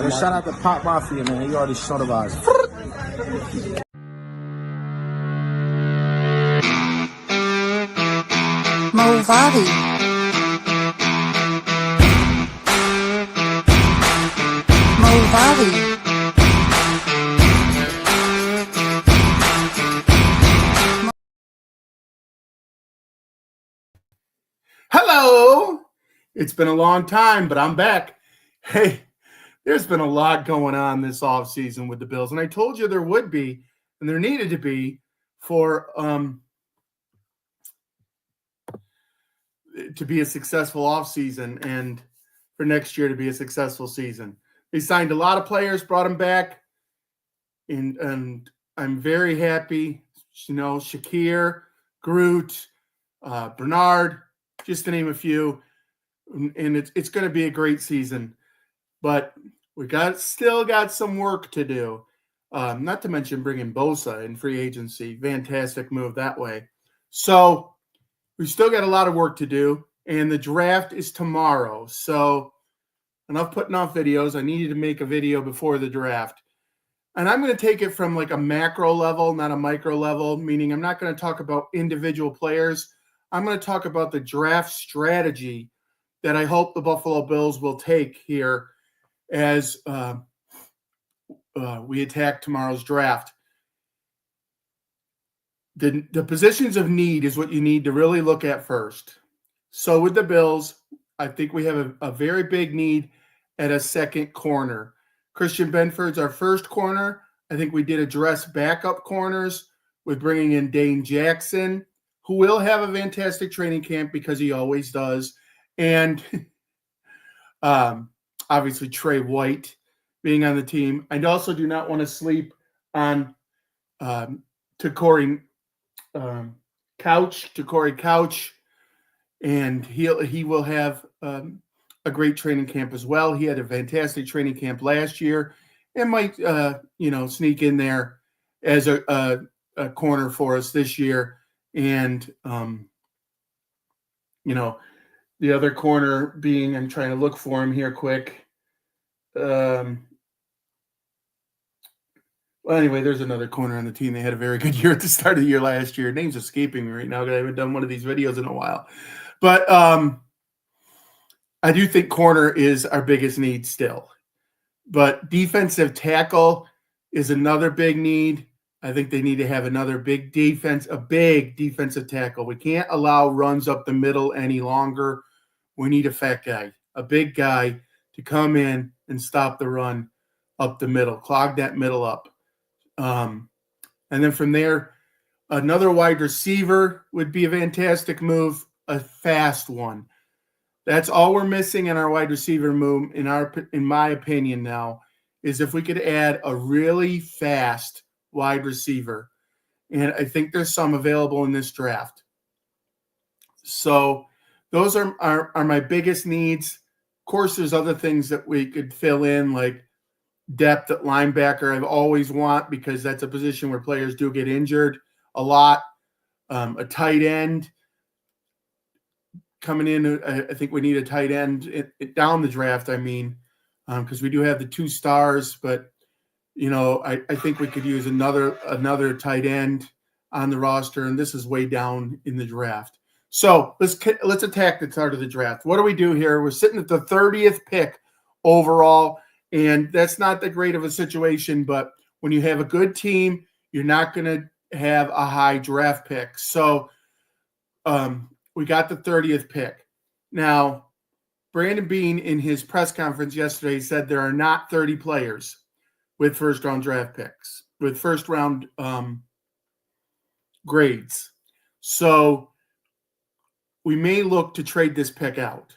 Yo, shout out to Pop Mafia, man. He already showed of ours. Movavi. Movavi. Hello. It's been a long time, but I'm back. Hey, there's been a lot going on this offseason with the Bills, and I told you there would be, and there needed to be for to be a successful offseason and for next year to be a successful season. They signed a lot of players, brought them back, and I'm very happy. You know, Shakir, Groot, Bernard, just to name a few. And it's going to be a great season. But we still got some work to do. Not to mention bringing Bosa in free agency. Fantastic move that way. So we still got a lot of work to do. And the draft is tomorrow. So enough putting off videos. I needed to make a video before the draft. And I'm going to take it from like a macro level, not a micro level, meaning I'm not going to talk about individual players. I'm going to talk about the draft strategy that I hope the Buffalo Bills will take here as we attack tomorrow's draft. The positions of need is what you need to really look at first. So with the Bills, I think we have a very big need at a second corner. Christian Benford's our first corner. I think we did address backup corners with bringing in Dane Jackson, who will have a fantastic training camp because he always does. And obviously Trey White being on the team. I also do not want to sleep on Corey Couch, and he will have a great training camp as well. He had a fantastic training camp last year and might sneak in there as a corner for us this year. And the other corner being, I'm trying to look for him here quick. Well, anyway, there's another corner on the team. They had a very good year at the start of the year last year. Name's escaping me right now because I haven't done one of these videos in a while. But I do think corner is our biggest need still. But defensive tackle is another big need. I think they need to have another big defensive tackle. We can't allow runs up the middle any longer. We need a fat guy, a big guy to come in and stop the run up the middle, clog that middle up. And then from there, another wide receiver would be a fantastic move, a fast one. That's all we're missing in our wide receiver move, in my opinion now, is if we could add a really fast wide receiver. And I think there's some available in this draft. So those are my biggest needs. Of course, there's other things that we could fill in, like depth at linebacker. I've always want, because that's a position where players do get injured a lot. A tight end coming in. I think we need a tight end down the draft. Because we do have the 2 stars, but I think we could use another tight end on the roster, and this is way down in the draft. So let's attack the start of the draft. What do we do here? We're sitting at the 30th pick overall, and that's not that great of a situation, but when you have a good team, you're not going to have a high draft pick. So we got the 30th pick. Now, Brandon Beane in his press conference yesterday said there are not 30 players with first-round draft picks, with first-round grades. So we may look to trade this pick out.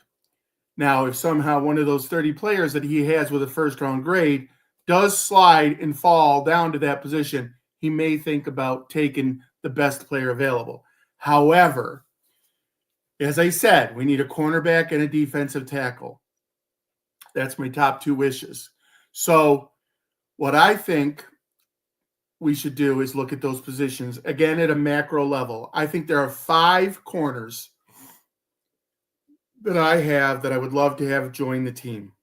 Now, if somehow one of those 30 players that he has with a first-round grade does slide and fall down to that position, he may think about taking the best player available. However, as I said, we need a cornerback and a defensive tackle. That's my top 2 wishes. So what I think we should do is look at those positions, again, at a macro level. I think there are 5 corners that I have that I would love to have join the team.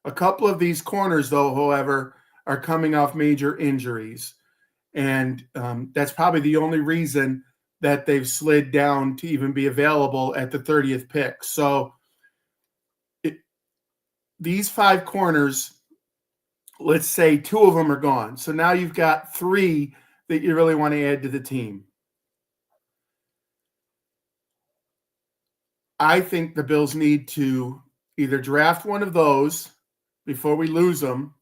A couple of these corners, though, however, are coming off major injuries. And that's probably the only reason that they've slid down to even be available at the 30th pick. So these 5 corners, let's say 2 of them are gone. So now you've got 3 that you really want to add to the team. I think the Bills need to either draft one of those before we lose them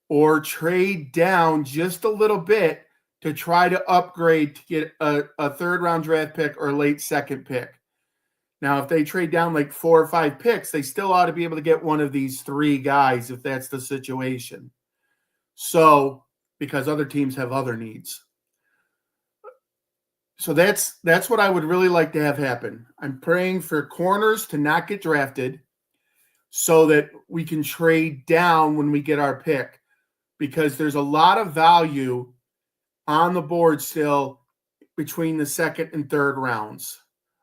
or trade down just a little bit to try to upgrade to get a third-round draft pick or a late second pick. Now, if they trade down like 4 or 5 picks, they still ought to be able to get one of these 3 guys if that's the situation. So, because other teams have other needs. So that's what I would really like to have happen. I'm praying for corners to not get drafted so that we can trade down when we get our pick, because there's a lot of value on the board still between the second and third rounds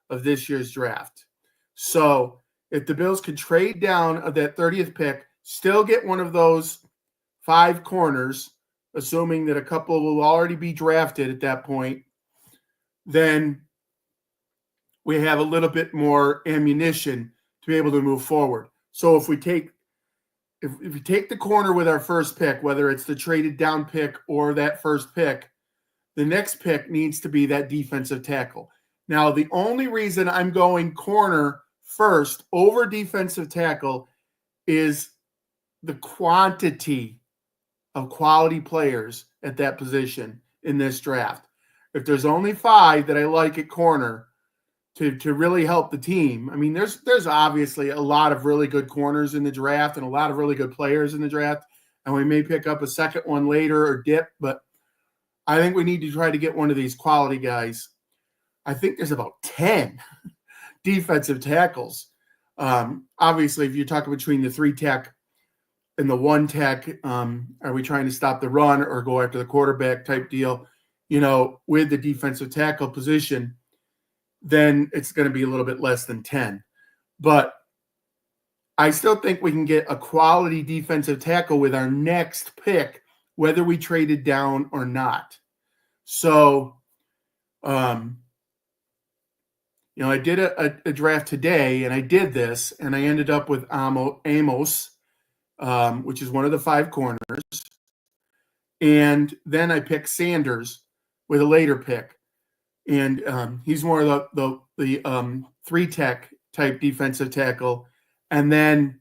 of this year's draft. So if the Bills could trade down of that 30th pick, still get one of those 5 corners, assuming that a couple will already be drafted at that point, then we have a little bit more ammunition to be able to move forward. So if we take the corner with our first pick, whether it's the traded down pick or that first pick, the next pick needs to be that defensive tackle. Now, the only reason I'm going corner first over defensive tackle is the quantity of quality players at that position in this draft. If there's only 5 that I like at corner to really help the team, I mean, there's obviously a lot of really good corners in the draft and a lot of really good players in the draft, and we may pick up a second one later or dip, but I think we need to try to get one of these quality guys. I think there's about 10 defensive tackles. Obviously, if you're talking between the 3 tech and the 1 tech, are we trying to stop the run or go after the quarterback type deal, with the defensive tackle position, then it's going to be a little bit less than 10. But I still think we can get a quality defensive tackle with our next pick, whether we traded down or not. So, I did a draft today, and I did this, and I ended up with Amos, which is one of the 5 corners. And then I picked Sanders with a later pick. And he's more of the 3 tech type defensive tackle. And then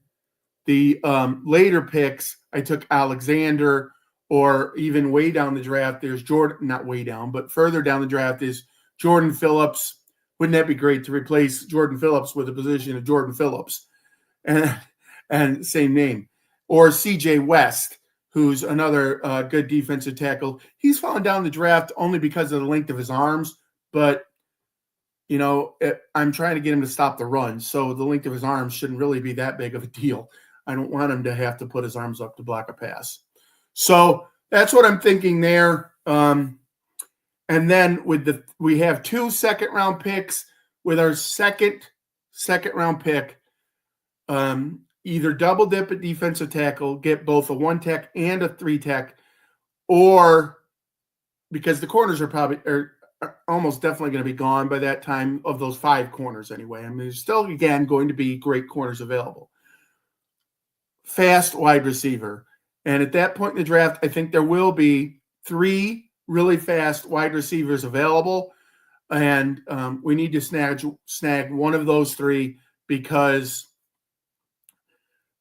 the later picks, I took Alexander, or even way down the draft, there's Jordan, not way down, but further down the draft is Jordan Phillips. Wouldn't that be great to replace Jordan Phillips with a position of Jordan Phillips and same name? Or CJ West, who's another good defensive tackle. He's fallen down the draft only because of the length of his arms, but I'm trying to get him to stop the run, so the length of his arms shouldn't really be that big of a deal. I don't want him to have to put his arms up to block a pass. So that's what I'm thinking there. And then we have 2 second-round picks with our second round pick. Either double dip at defensive tackle, get both a 1 tech and a 3 tech, or because the corners are almost definitely going to be gone by that time, of those 5 corners anyway. I mean, there's still, again, going to be great corners available. Fast wide receiver. And at that point in the draft, I think there will be 3 really fast wide receivers available. And we need to snag one of those 3, because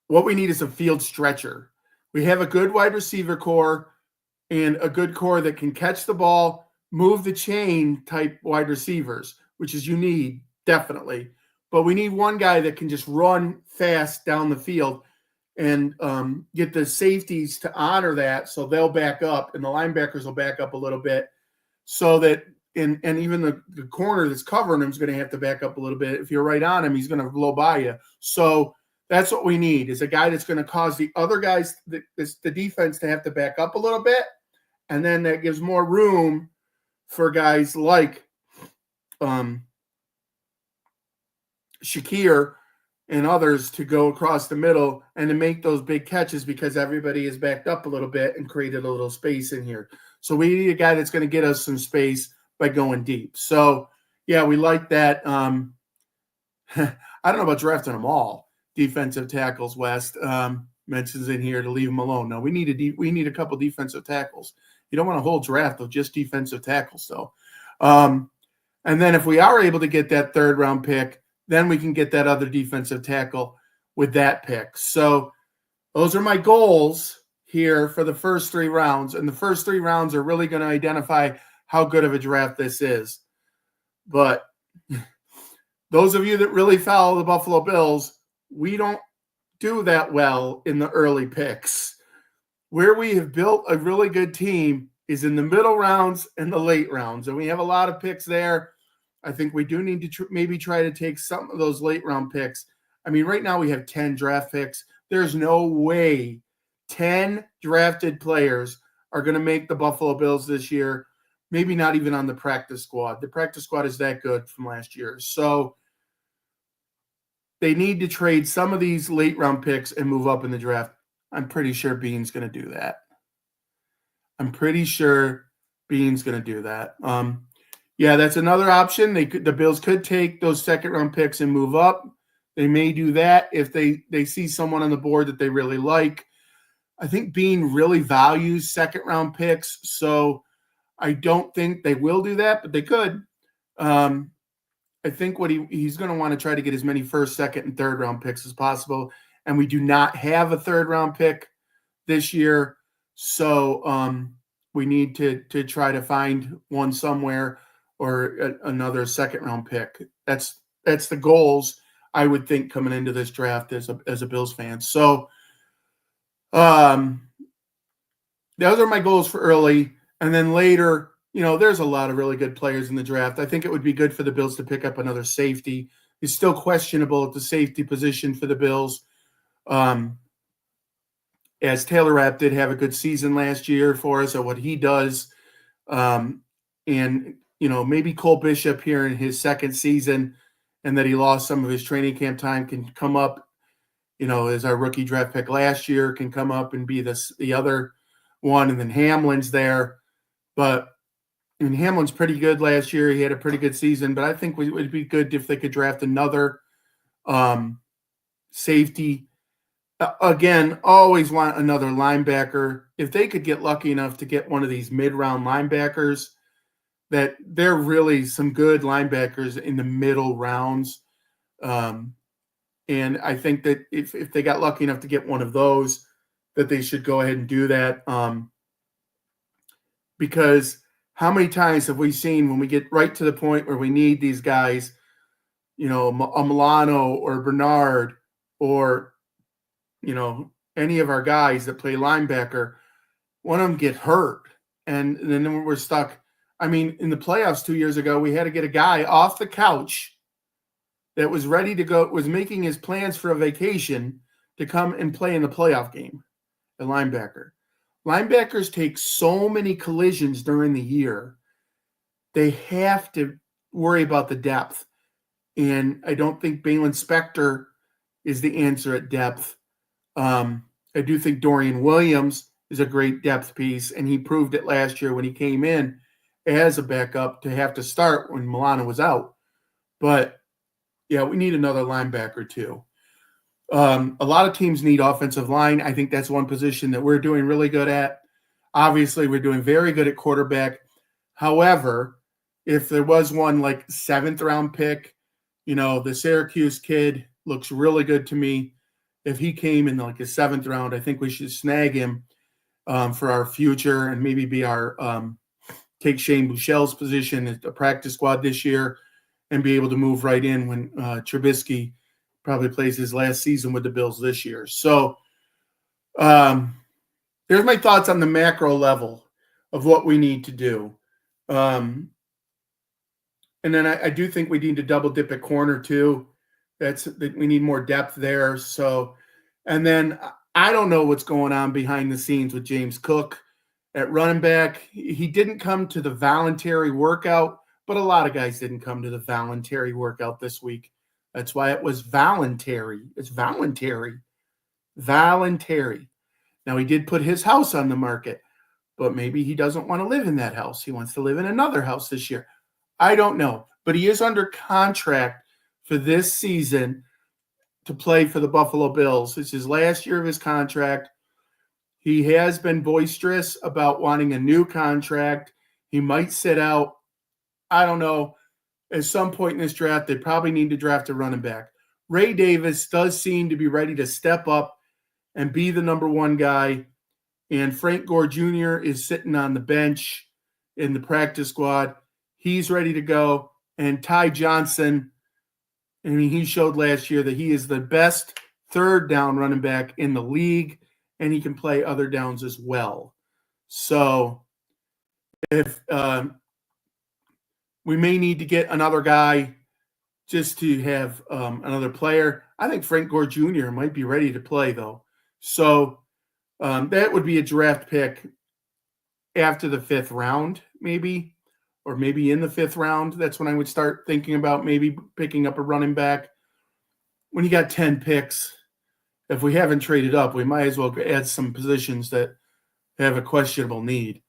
what we need is a field stretcher. We have a good wide receiver core and a good core that can catch the ball, move the chain type wide receivers, which is you need, definitely. But we need one guy that can just run fast down the field and get the safeties to honor that, so they'll back up and the linebackers will back up a little bit, so that and even the corner that's covering him is going to have to back up a little bit. If you're right on him, he's going to blow by you. So that's what we need, is a guy that's going to cause the other guys, the defense, to have to back up a little bit, and then that gives more room for guys like Shakir and others to go across the middle and to make those big catches because everybody is backed up a little bit and created a little space in here. So we need a guy that's going to get us some space by going deep. So, yeah, we like that. I don't know about drafting them all. Defensive tackles, West mentions in here to leave them alone. No, we need a couple defensive tackles. You don't want a whole draft of just defensive tackles, though. And then if we are able to get that third-round pick, then we can get that other defensive tackle with that pick. So those are my goals here for the first 3 rounds. And the first 3 rounds are really going to identify how good of a draft this is. But those of you that really follow the Buffalo Bills, we don't do that well in the early picks. Where we have built a really good team is in the middle rounds and the late rounds. And we have a lot of picks there. I think we do need to maybe try to take some of those late round picks. I mean, right now we have 10 draft picks. There's no way 10 drafted players are going to make the Buffalo Bills this year, maybe not even on the practice squad. The practice squad is that good from last year. So they need to trade some of these late round picks and move up in the draft. I'm pretty sure Beane's going to do that. Yeah, that's another option. The Bills could take those second-round picks and move up. They may do that if they see someone on the board that they really like. I think Beane really values second-round picks, so I don't think they will do that, but they could. I think what he's going to want to try to get as many first, second, and third-round picks as possible, and we do not have a third-round pick this year, so we need to try to find one somewhere or another second-round pick. That's the goals I would think coming into this draft as a Bills fan. So, those are my goals for early, and then later, there's a lot of really good players in the draft. I think it would be good for the Bills to pick up another safety. It's still questionable at the safety position for the Bills. As Taylor Rapp did have a good season last year for us at what he does, and maybe Cole Bishop here in his second season and that he lost some of his training camp time can come up, as our rookie draft pick last year can come up and be the other one. And then Hamlin's there. Hamlin's pretty good last year. He had a pretty good season, but I think it would be good if they could draft another safety. Again, always want another linebacker. If they could get lucky enough to get one of these mid-round linebackers, that they're really some good linebackers in the middle rounds. And I think that if they got lucky enough to get one of those, that they should go ahead and do that. Because how many times have we seen when we get right to the point where we need these guys, a Milano or Bernard or, any of our guys that play linebacker, one of them get hurt. And then we're stuck. I mean, in the playoffs 2 years ago, we had to get a guy off the couch that was ready to go, was making his plans for a vacation to come and play in the playoff game, a linebacker. Linebackers take so many collisions during the year. They have to worry about the depth. And I don't think Balin Spector is the answer at depth. I do think Dorian Williams is a great depth piece, and he proved it last year when he came in as a backup to have to start when Milano was out. But, yeah, we need another linebacker too. A lot of teams need offensive line. I think that's one position that we're doing really good at. Obviously, we're doing very good at quarterback. However, if there was one like 7th-round pick, the Syracuse kid looks really good to me. If he came in like a 7th round, I think we should snag him for our future and maybe be our take Shane Buechele's position at the practice squad this year and be able to move right in when Trubisky probably plays his last season with the Bills this year. So there's my thoughts on the macro level of what we need to do. And then I do think we need to double dip at corner too. We need more depth there. So, and then I don't know what's going on behind the scenes with James Cook at running back. He didn't come to the voluntary workout, but a lot of guys didn't come to the voluntary workout this week. That's why it was voluntary. It's voluntary. Voluntary. Now, he did put his house on the market, but maybe he doesn't want to live in that house. He wants to live in another house this year. I don't know. But he is under contract for this season to play for the Buffalo Bills. It's his last year of his contract. He has been boisterous about wanting a new contract. He might sit out. I don't know. At some point in this draft, they probably need to draft a running back. Ray Davis does seem to be ready to step up and be the number one guy. And Frank Gore Jr. is sitting on the bench in the practice squad. He's ready to go. And Ty Johnson, I mean, he showed last year that he is the best third down running back in the league, and he can play other downs as well. So if we may need to get another guy just to have another player. I think Frank Gore Jr. might be ready to play, though. So that would be a draft pick after the 5th round, maybe, or maybe in the 5th round. That's when I would start thinking about maybe picking up a running back. When you got 10 picks, if we haven't traded up, we might as well add some positions that have a questionable need.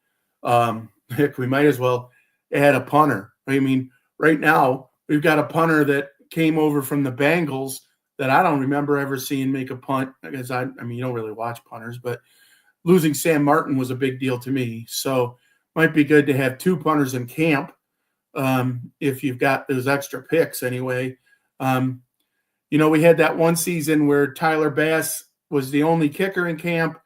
We might as well add a punter. I mean, right now, we've got a punter that came over from the Bengals that I don't remember ever seeing make a punt. Because I mean, you don't really watch punters, but losing Sam Martin was a big deal to me. So might be good to have 2 punters in camp if you've got those extra picks anyway. We had that one season where Tyler Bass was the only kicker in camp,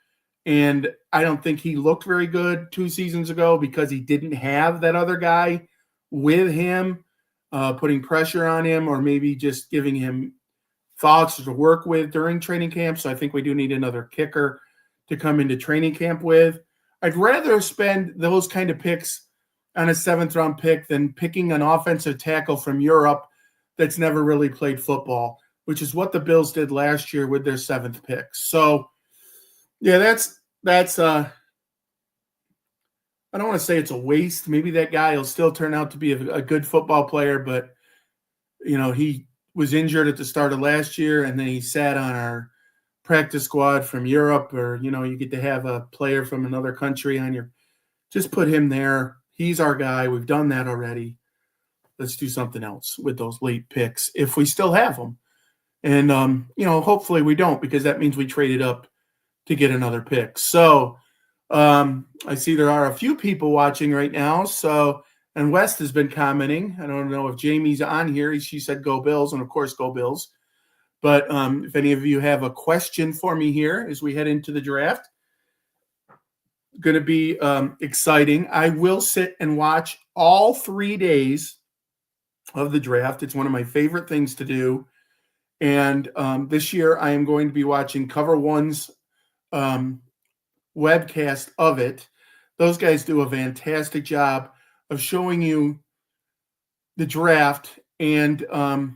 and I don't think he looked very good 2 seasons ago because he didn't have that other guy with him, putting pressure on him or maybe just giving him thoughts to work with during training camp. So I think we do need another kicker to come into training camp with. I'd rather spend those kind of picks on a 7th round pick than picking an offensive tackle from Europe that's never really played football, which is what the Bills did last year with their 7th pick. So yeah, that's I don't want to say it's a waste. Maybe that guy will still turn out to be a good football player, but he was injured at the start of last year, and then he sat on our practice squad from Europe, or you get to have a player from another country on your. Just put him there. He's our guy. We've done that already. Let's do something else with those late picks if we still have them, and hopefully we don't, because that means we traded up to get another pick. So. I see there are a few people watching right now. So, and West has been commenting. I don't know if Jamie's on here. She said go Bills, and of course go Bills. But if any of you have a question for me here as we head into the draft, going to be exciting. I will sit and watch all 3 days of the draft. It's one of my favorite things to do. And this year I am going to be watching Cover One's webcast of it. Those guys do a fantastic job of showing you the draft and the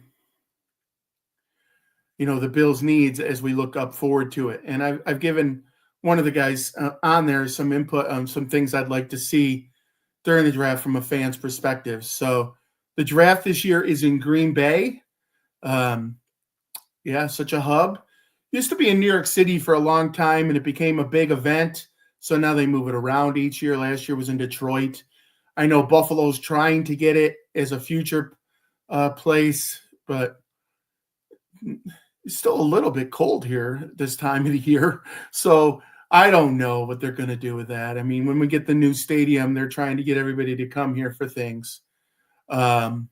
Bills' needs as we look up forward to it. And I've given one of the guys on there some input on some things I'd like to see during the draft from a fan's perspective. So the draft this year is in Green Bay. Such a hub. Used to be in New York City for a long time, and it became a big event. So now they move it around each year. Last year was in Detroit. I know Buffalo's trying to get it as a future place, but it's still a little bit cold here this time of the year. So I don't know what they're going to do with that. I mean, when we get the new stadium, they're trying to get everybody to come here for things. The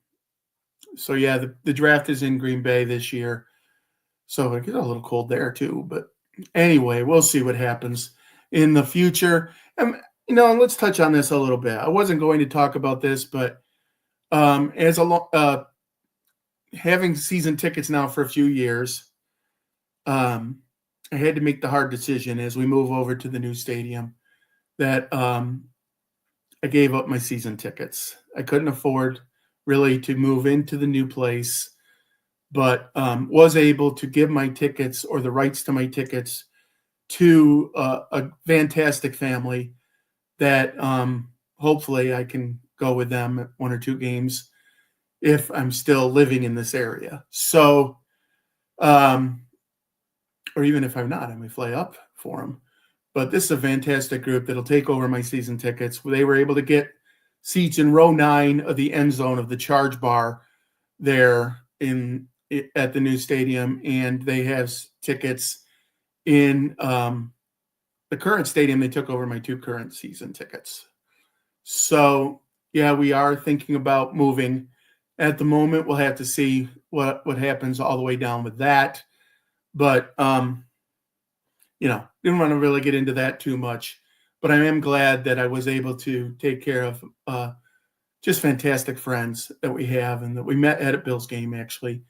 draft is in Green Bay this year. So it gets a little cold there too. But anyway, we'll see what happens in the future. And, let's touch on this a little bit. I wasn't going to talk about this, but having season tickets now for a few years, I had to make the hard decision as we move over to the new stadium that I gave up my season tickets. I couldn't afford really to move into the new place, but was able to give my tickets or the rights to my tickets to a fantastic family that hopefully I can go with them at 1 or 2 games if I'm still living in this area. So, or even if I'm not, I may fly up for them. But this is a fantastic group that'll take over my season tickets. They were able to get seats in row 9 of the end zone of the Charge Bar there at the new stadium, and they have tickets in the current stadium. They took over my 2 current season tickets. So yeah, we are thinking about moving. At the moment, we'll have to see what happens all the way down with that. But didn't want to really get into that too much. But I am glad that I was able to take care of just fantastic friends that we have, and that we met at a Bills game actually,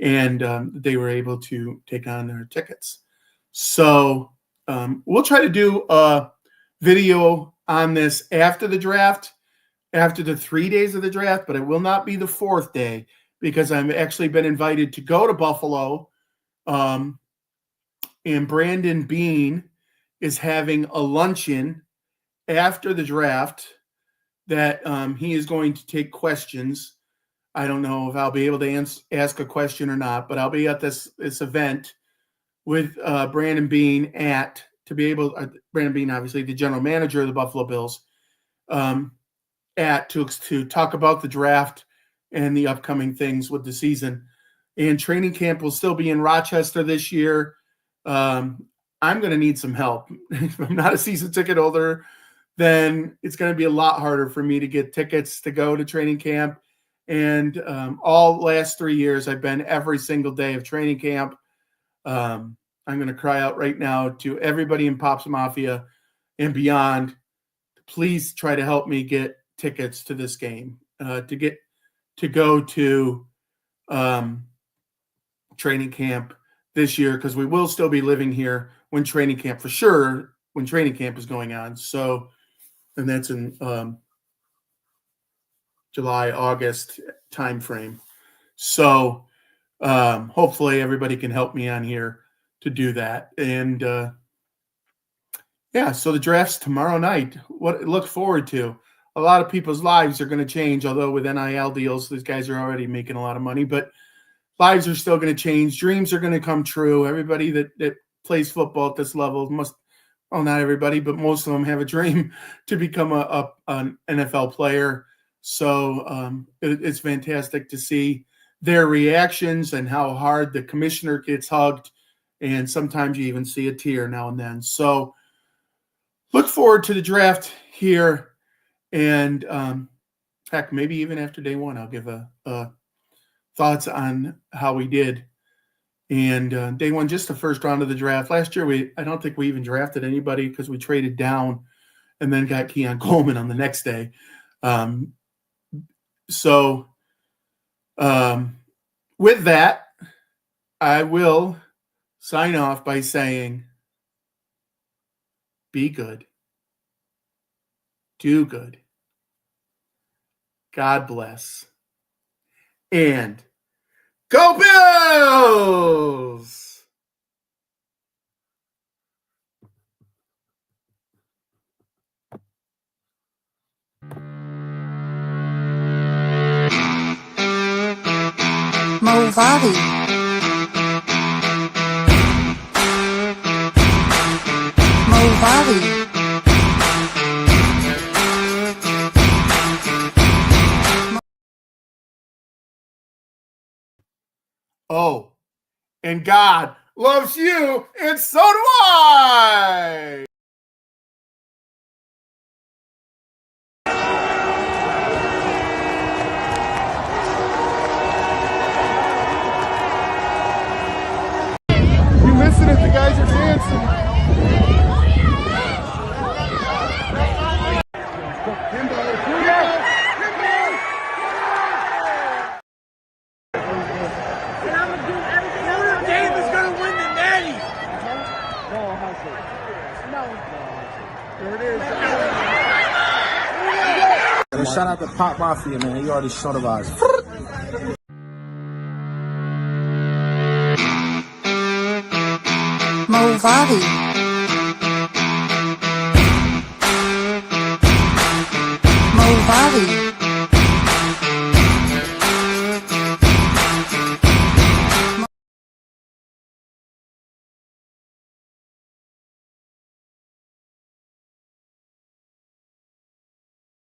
and they were able to take on their tickets. So we'll try to do a video on this after the draft, after the 3 days of the draft, but it will not be the 4th day because I've actually been invited to go to Buffalo. And Brandon Beane is having a luncheon after the draft that he is going to take questions. I don't know if I'll be able to ask a question or not, but I'll be at this event with Brandon Beane Brandon Beane, obviously the general manager of the Buffalo Bills, to talk about the draft and the upcoming things with the season. And training camp will still be in Rochester this year. I'm going to need some help. If I'm not a season ticket holder, then it's going to be a lot harder for me to get tickets to go to training camp. And all last 3 years, I've been every single day of training camp. I'm going to cry out right now to everybody in Pops Mafia and beyond. Please try to help me get tickets to this game, to go to training camp this year, because we will still be living here when training camp is going on. So, and that's in July, August timeframe. So hopefully everybody can help me on here to do that. And so the draft's tomorrow night. What look forward to. A lot of people's lives are going to change, although with NIL deals, these guys are already making a lot of money, but lives are still going to change. Dreams are going to come true. Everybody that plays football at this level not everybody, but most of them have a dream to become an NFL player. So it's fantastic to see their reactions and how hard the commissioner gets hugged. And sometimes you even see a tear now and then. So look forward to the draft here. And heck, maybe even after day 1, I'll give a thoughts on how we did. And day 1, just the first round of the draft. Last year, I don't think we even drafted anybody because we traded down and then got Keon Coleman on the next day. With that, I will sign off by saying, be good, do good, God bless, and go Bills! Movavi. Movavi. Oh, and God loves you, and so do I! You missing it, the guys are dancing. Shout out to Pop Mafia, man. You already showed of ours. Movavi.